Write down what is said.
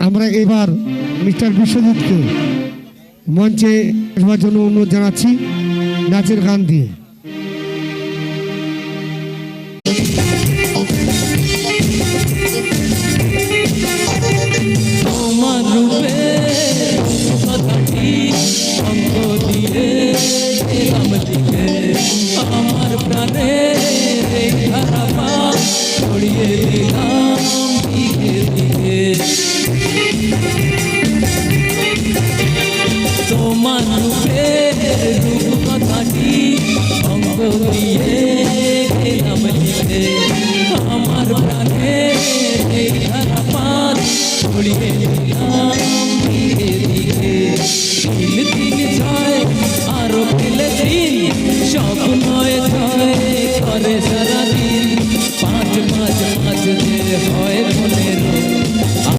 আমরা এবার মিস্টার বিশ্বজিৎকে মঞ্চে আসবার জন্য অনুরোধ জানাচ্ছি নাচের গান দিয়ে। তোমার রূপে কথাটি অঙ্গ দিয়ে গেলাম লিখে, আমার প্রাণে খারাপা ছড়িয়ে দিলাম দিকে দিকে। তোমার রূপে রূপ কথাটি অঙ্গ দিয়ে গেলাম লিখে, আমার প্রাণে খারাপা ছড়িয়ে দিলাম দিকে দিকে। তিল তিল ছয় আরো তিল তিল স্বপ্নয় ছয় করে